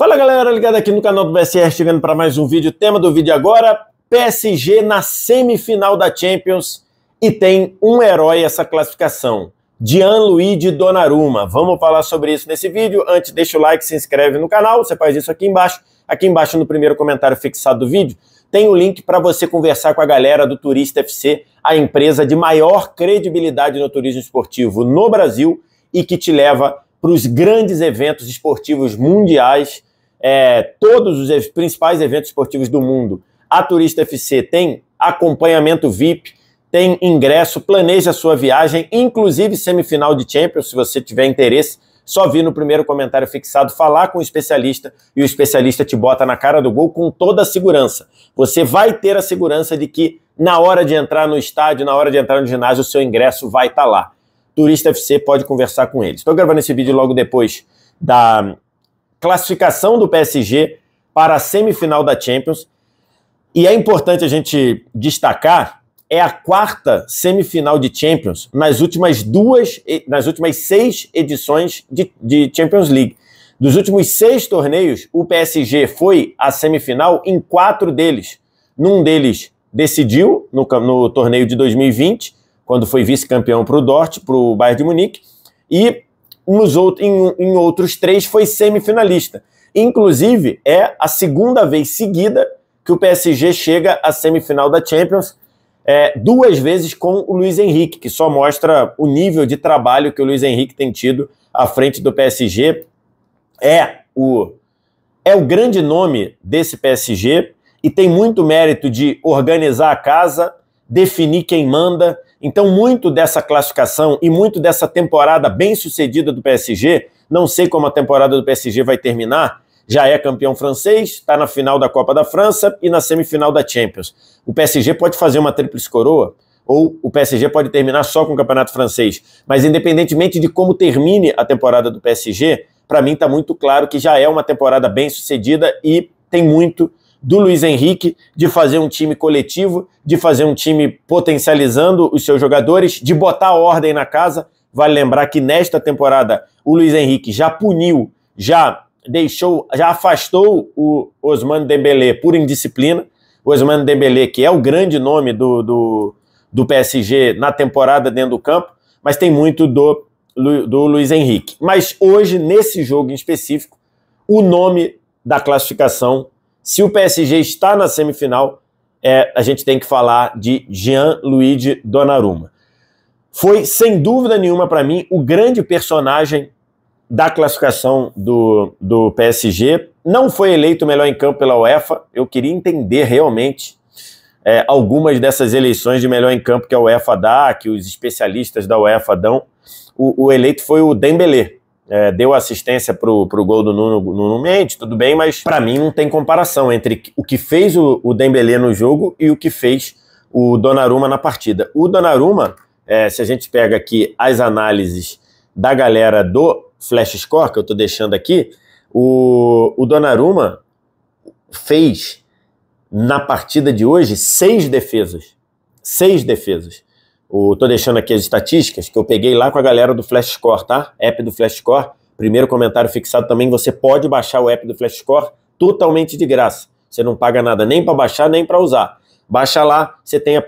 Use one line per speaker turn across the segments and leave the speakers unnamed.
Fala galera, ligado aqui no canal do BSR, chegando para mais um vídeo. Tema do vídeo agora, PSG na semifinal da Champions e tem um herói essa classificação, Gianluigi Donnarumma. Vamos falar sobre isso nesse vídeo. Antes, deixa o like, se inscreve no canal, você faz isso aqui embaixo. Aqui embaixo no primeiro comentário fixado do vídeo, tem o link para você conversar com a galera do Turista FC, a empresa de maior credibilidade no turismo esportivo no Brasil e que te leva para os grandes eventos esportivos mundiais, todos os principais eventos esportivos do mundo. A Turista FC tem acompanhamento VIP, tem ingresso, planeja a sua viagem, inclusive semifinal de Champions, se você tiver interesse, só vir no primeiro comentário fixado, falar com o especialista e o especialista te bota na cara do gol com toda a segurança. Você vai ter a segurança de que na hora de entrar no estádio, na hora de entrar no ginásio, o seu ingresso vai estar lá. Turista FC pode conversar com eles. Estou gravando esse vídeo logo depois da classificação do PSG para a semifinal da Champions. E é importante a gente destacar, é a quarta semifinal de Champions nas últimas 6 edições de Champions League. Dos últimos 6 torneios, o PSG foi à semifinal em 4 deles. Num deles decidiu no torneio de 2020, quando foi vice-campeão para o Bayern de Munique, e em outros 3 foi semifinalista. Inclusive, é a segunda vez seguida que o PSG chega à semifinal da Champions, 2 vezes com o Luiz Henrique, que só mostra o nível de trabalho que o Luiz Henrique tem tido à frente do PSG. É o grande nome desse PSG e tem muito mérito de organizar a casa, definir quem manda. Então, muito dessa classificação e muito dessa temporada bem-sucedida do PSG, não sei como a temporada do PSG vai terminar, já é campeão francês, está na final da Copa da França e na semifinal da Champions. O PSG pode fazer uma tríplice coroa, ou o PSG pode terminar só com o campeonato francês. Mas independentemente de como termine a temporada do PSG, para mim está muito claro que já é uma temporada bem-sucedida e tem muito do Luiz Henrique de fazer um time coletivo, de fazer um time potencializando os seus jogadores, de botar ordem na casa. Vale lembrar que nesta temporada o Luiz Henrique já puniu, já afastou o Ousmane Dembélé por indisciplina. O Ousmane Dembélé, que é o grande nome do PSG na temporada dentro do campo, mas tem muito do Luiz Henrique. Mas hoje, nesse jogo em específico, o nome da classificação, se o PSG está na semifinal, a gente tem que falar de Gianluigi Donnarumma. Foi, sem dúvida nenhuma para mim, o grande personagem da classificação do PSG. Não foi eleito o melhor em campo pela UEFA. Eu queria entender realmente algumas dessas eleições de melhor em campo que a UEFA dá, que os especialistas da UEFA dão. O eleito foi o Dembélé. Deu assistência para o gol do Nuno Mendes, tudo bem, mas para mim não tem comparação entre o que fez o Dembélé no jogo e o que fez o Donnarumma na partida. O Donnarumma, se a gente pega aqui as análises da galera do Flash Score, que eu estou deixando aqui, o Donnarumma fez, na partida de hoje, 6 defesas. 6 defesas. Estou deixando aqui as estatísticas, que eu peguei lá com a galera do Flash Score, tá? App do Flash Score, primeiro comentário fixado também, você pode baixar o app do Flash Score totalmente de graça. Você não paga nada nem para baixar, nem para usar. Baixa lá, você tem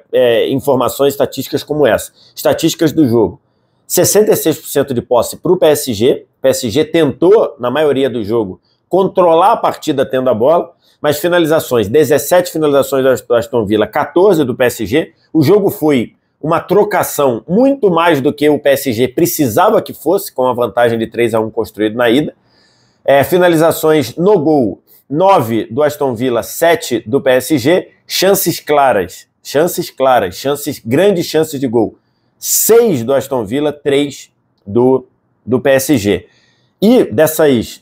informações, estatísticas como essa. Estatísticas do jogo. 66% de posse para o PSG. O PSG tentou, na maioria do jogo, controlar a partida tendo a bola, mas finalizações, 17 finalizações do Aston Villa, 14 do PSG. O jogo foi uma trocação muito mais do que o PSG precisava que fosse, com a vantagem de 3-1 construído na ida. Finalizações no gol, 9 do Aston Villa, 7 do PSG. Chances claras, grandes chances de gol. 6 do Aston Villa, 3 do PSG. E dessas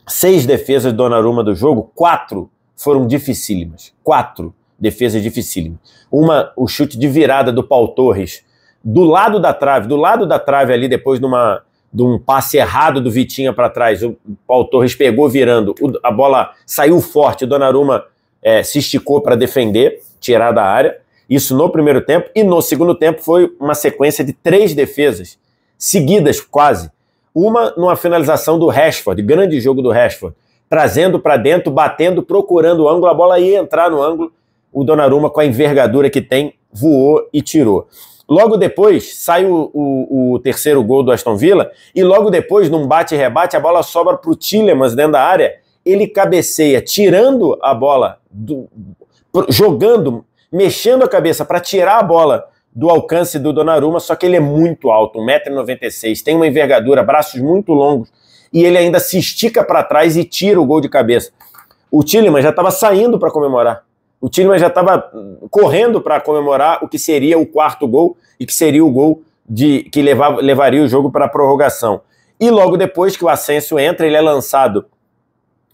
6 defesas do Donnarumma do jogo, 4 foram dificílimas. 4 defesas dificílimas. Uma, o chute de virada do Paul Torres, do lado da trave ali, depois de um passe errado do Vitinha para trás, o Paul Torres pegou virando, a bola saiu forte, o Donnarumma se esticou para defender, tirar da área. Isso no primeiro tempo, e no segundo tempo foi uma sequência de 3 defesas seguidas quase. Uma numa finalização do Rashford, grande jogo do Rashford. trazendo para dentro, batendo, procurando o ângulo, a bola ia entrar no ângulo, o Donnarumma, com a envergadura que tem, voou e tirou. Logo depois, sai o terceiro gol do Aston Villa, e logo depois, num bate-rebate, a bola sobra para o Tielemans dentro da área, ele cabeceia, tirando a bola, jogando, mexendo a cabeça para tirar a bola do alcance do Donnarumma, só que ele é muito alto, 1,96 m, tem uma envergadura, braços muito longos, e ele ainda se estica para trás e tira o gol de cabeça. O Tielemans já estava saindo para comemorar. O Tielemans já estava correndo para comemorar o que seria o quarto gol e que seria o gol que levaria o jogo para a prorrogação. E logo depois que o Asensio entra, ele é lançado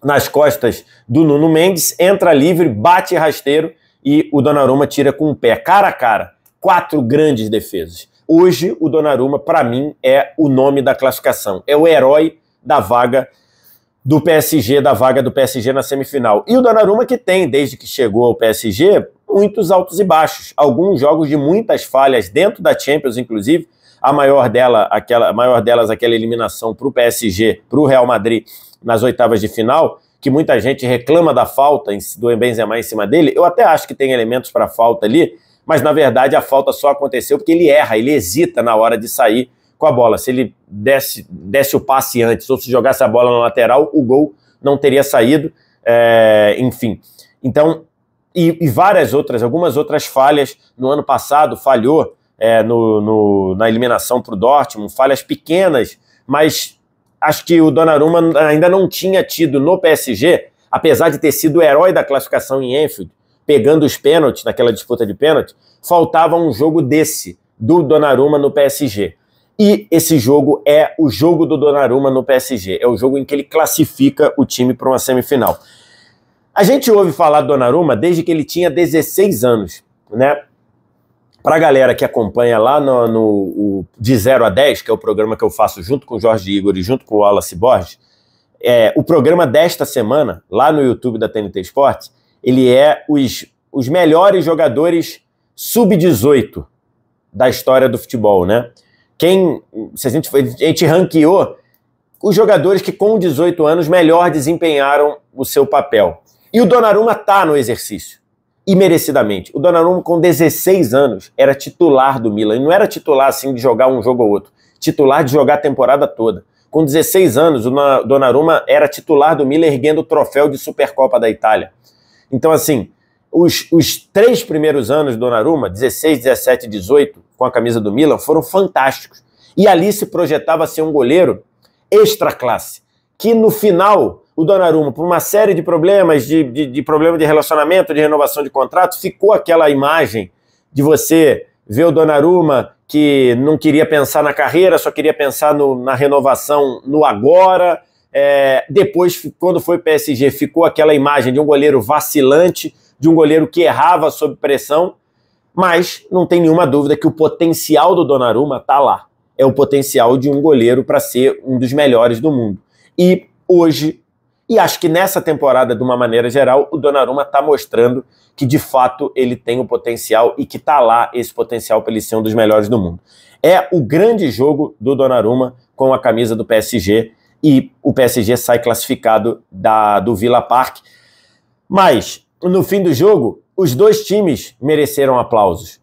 nas costas do Nuno Mendes, entra livre, bate rasteiro e o Donnarumma tira com o pé, cara a cara. 4 grandes defesas. Hoje, o Donnarumma, para mim, é o nome da classificação. É o herói da vaga do PSG, da vaga do PSG na semifinal. E o Donnarumma que tem, desde que chegou ao PSG, muitos altos e baixos. Alguns jogos de muitas falhas dentro da Champions, inclusive. A maior delas, aquela eliminação para o PSG, para o Real Madrid, nas oitavas de final, que muita gente reclama da falta do Benzema em cima dele. Eu até acho que tem elementos para falta ali, mas na verdade a falta só aconteceu porque ele erra, ele hesita na hora de sair com a bola. Se ele desse o passe antes ou se jogasse a bola na lateral, o gol não teria saído, enfim. Então, algumas outras falhas no ano passado, falhou na eliminação para o Dortmund, falhas pequenas, mas acho que o Donnarumma ainda não tinha tido no PSG, apesar de ter sido o herói da classificação em Anfield, pegando os pênaltis naquela disputa de pênalti, faltava um jogo desse, do Donnarumma no PSG. E esse jogo é o jogo do Donnarumma no PSG, é o jogo em que ele classifica o time para uma semifinal. A gente ouve falar do Donnarumma desde que ele tinha 16 anos, né? Para a galera que acompanha lá no De 0 a 10, que é o programa que eu faço junto com o Jorge Igor e junto com o Wallace Borges, o programa desta semana, lá no YouTube da TNT Esportes, ele é os melhores jogadores sub-18 da história do futebol, né? A gente ranqueou os jogadores que com 18 anos melhor desempenharam o seu papel. E o Donnarumma está no exercício, e merecidamente. O Donnarumma com 16 anos era titular do Milan, e não era titular assim de jogar um jogo ou outro, titular de jogar a temporada toda. Com 16 anos, o Donnarumma era titular do Milan erguendo o troféu de Supercopa da Itália. Então, assim, os 3 primeiros anos do Donnarumma, 16, 17 e 18, com a camisa do Milan, foram fantásticos. E ali se projetava ser um goleiro extra classe, que no final, o Donnarumma, por uma série de problemas, de problema de relacionamento, de renovação de contrato, ficou aquela imagem de você ver o Donnarumma que não queria pensar na carreira, só queria pensar na renovação no agora. Depois, quando foi PSG, ficou aquela imagem de um goleiro vacilante, de um goleiro que errava sob pressão, mas não tem nenhuma dúvida que o potencial do Donnarumma está lá. É o potencial de um goleiro para ser um dos melhores do mundo. E hoje, e acho que nessa temporada, de uma maneira geral, o Donnarumma está mostrando que, de fato, ele tem o potencial e que está lá esse potencial para ele ser um dos melhores do mundo. É o grande jogo do Donnarumma com a camisa do PSG e o PSG sai classificado do Villa Park. Mas, no fim do jogo, os dois times mereceram aplausos.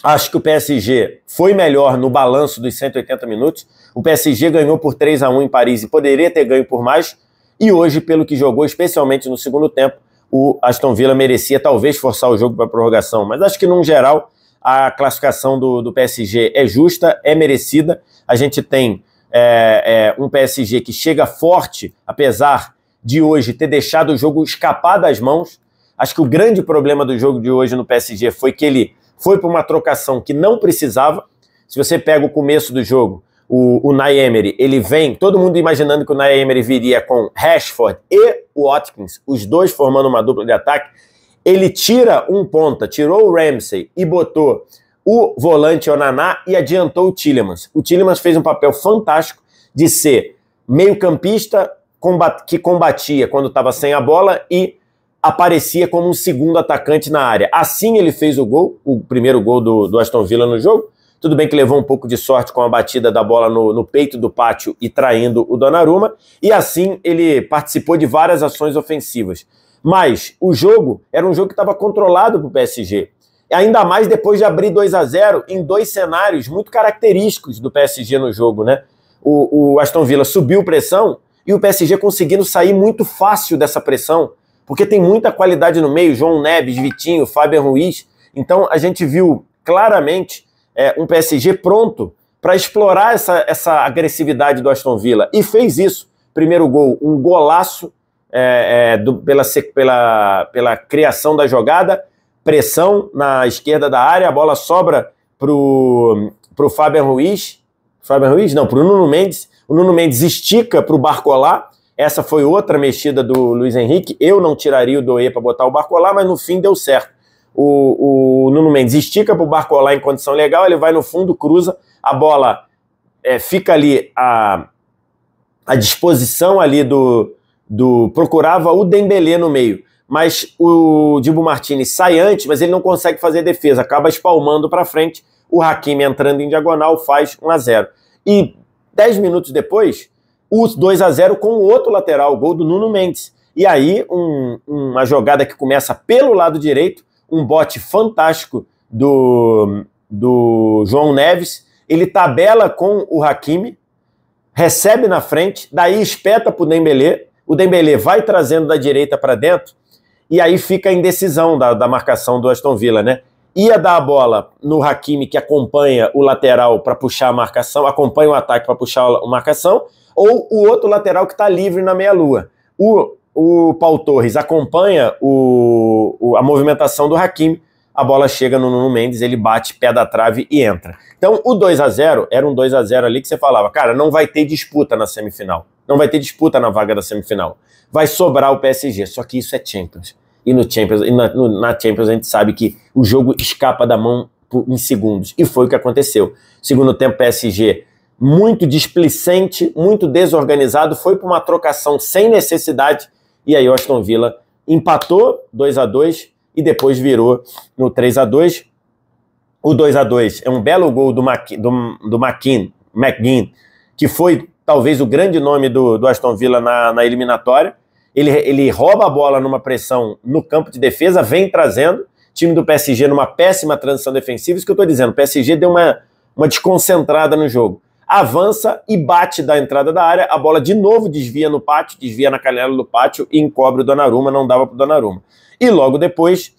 Acho que o PSG foi melhor no balanço dos 180 minutos. O PSG ganhou por 3-1 em Paris e poderia ter ganho por mais. E hoje, pelo que jogou, especialmente no segundo tempo, o Aston Villa merecia talvez forçar o jogo para a prorrogação. Mas acho que, no geral, a classificação do PSG é justa, é merecida. A gente tem um PSG que chega forte, apesar de hoje ter deixado o jogo escapar das mãos. Acho que o grande problema do jogo de hoje no PSG foi que ele foi para uma trocação que não precisava. Se você pega o começo do jogo, o Unai Emery, ele vem, todo mundo imaginando que o Unai Emery viria com Rashford e o Watkins, os dois formando uma dupla de ataque. Ele tira um ponta, tirou o Ramsey e botou o volante Onana e adiantou o Tielemans. O Tielemans fez um papel fantástico de ser meio-campista que combatia quando estava sem a bola e aparecia como um segundo atacante na área. Assim ele fez o primeiro gol do Aston Villa no jogo, Tudo bem que levou um pouco de sorte com a batida da bola no peito do pátio e traindo o Donnarumma, e assim ele participou de várias ações ofensivas. Mas o jogo era um jogo que estava controlado para o PSG. Ainda mais depois de abrir 2-0 em dois cenários muito característicos do PSG no jogo, né? O Aston Villa subiu pressão e o PSG conseguindo sair muito fácil dessa pressão, porque tem muita qualidade no meio, João Neves, Vitinho, Fabian Ruiz. Então a gente viu claramente um PSG pronto para explorar essa agressividade do Aston Villa. E fez isso. Primeiro gol, um golaço pela criação da jogada, pressão na esquerda da área, a bola sobra pro Fabian Ruiz. Fabian Ruiz? Não, pro Nuno Mendes. O Nuno Mendes estica pro Barcola. Essa foi outra mexida do Luiz Henrique. Eu não tiraria o Doué para botar o Barcola, mas no fim deu certo. O Nuno Mendes estica pro Barcola em condição legal, ele vai no fundo, cruza, a bola fica ali à disposição ali procurava o Dembélé no meio, mas o Dibu Martínez sai antes, mas ele não consegue fazer defesa, acaba espalmando para frente, o Hakimi entrando em diagonal faz 1-0. E 10 minutos depois, o 2-0 com o outro lateral, o gol do Nuno Mendes. E aí uma jogada que começa pelo lado direito, um bote fantástico do João Neves, ele tabela com o Hakimi, recebe na frente, daí espeta para o Dembélé, o Dembélé vai trazendo da direita para dentro, e aí fica a indecisão da marcação do Aston Villa, né? Ia dar a bola no Hakimi, que acompanha o lateral para puxar a marcação, acompanha o ataque para puxar a marcação, ou o outro lateral que está livre na meia-lua. O Paul Torres acompanha a movimentação do Hakimi, a bola chega no Nuno Mendes, ele bate pé da trave e entra. Então o 2-0 era um 2-0 ali que você falava, cara, não vai ter disputa na semifinal, não vai ter disputa na vaga da semifinal, vai sobrar o PSG, só que isso é Champions. E na Champions a gente sabe que o jogo escapa da mão em segundos, e foi o que aconteceu. Segundo tempo, PSG muito displicente, muito desorganizado, foi para uma trocação sem necessidade, e aí o Aston Villa empatou 2-2 e depois virou no 3-2. O 2-2 é um belo gol do McGinn, que foi talvez o grande nome do Aston Villa na eliminatória. Ele rouba a bola numa pressão no campo de defesa, vem trazendo, time do PSG numa péssima transição defensiva, isso que eu estou dizendo, o PSG deu uma desconcentrada no jogo. Avança e bate da entrada da área, a bola de novo desvia no pátio, desvia na canela do pátio e encobre o Donnarumma, não dava para o Donnarumma. E logo depois,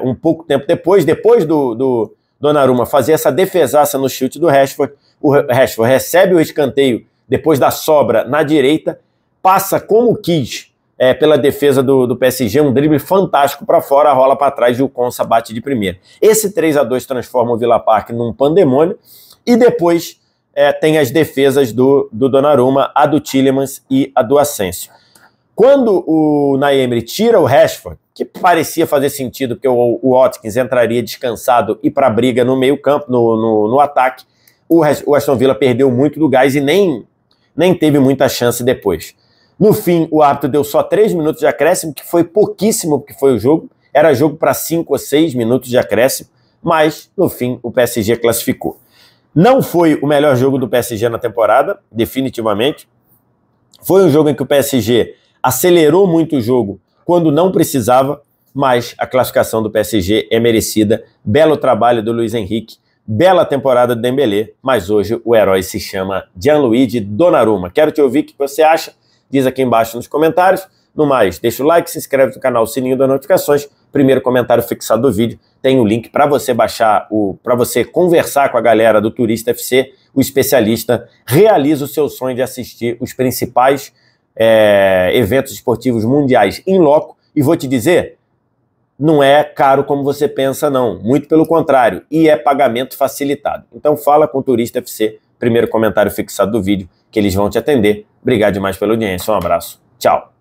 um pouco tempo depois do Donnarumma fazer essa defesaça no chute do Rashford, o Rashford recebe o escanteio depois da sobra na direita, passa como quis pela defesa do PSG, um drible fantástico para fora, rola para trás e o Konsa bate de primeira. Esse 3-2 transforma o Villa Park num pandemônio, e depois tem as defesas do Donnarumma, a do Tielemans e a do Asensio. Quando o Unai Emery tira o Rashford, que parecia fazer sentido, porque o Watkins entraria descansado e para a briga no meio campo, no ataque, o Aston Villa perdeu muito do gás e nem teve muita chance depois. No fim, o árbitro deu só 3 minutos de acréscimo, que foi pouquíssimo porque foi o jogo, era jogo para 5 ou 6 minutos de acréscimo, mas no fim o PSG classificou. Não foi o melhor jogo do PSG na temporada, definitivamente. Foi um jogo em que o PSG acelerou muito o jogo quando não precisava, mas a classificação do PSG é merecida. Belo trabalho do Luiz Henrique, bela temporada do Dembélé, mas hoje o herói se chama Gianluigi Donnarumma. Quero te ouvir o que você acha, diz aqui embaixo nos comentários. No mais, deixa o like, se inscreve no canal, sininho das notificações. Primeiro comentário fixado do vídeo, tem o link para você baixar, para você conversar com a galera do Turista FC, o especialista realiza o seu sonho de assistir os principais eventos esportivos mundiais em loco, e vou te dizer, não é caro como você pensa não, muito pelo contrário, e é pagamento facilitado. Então fala com o Turista FC, primeiro comentário fixado do vídeo, que eles vão te atender. Obrigado demais pela audiência, um abraço, tchau.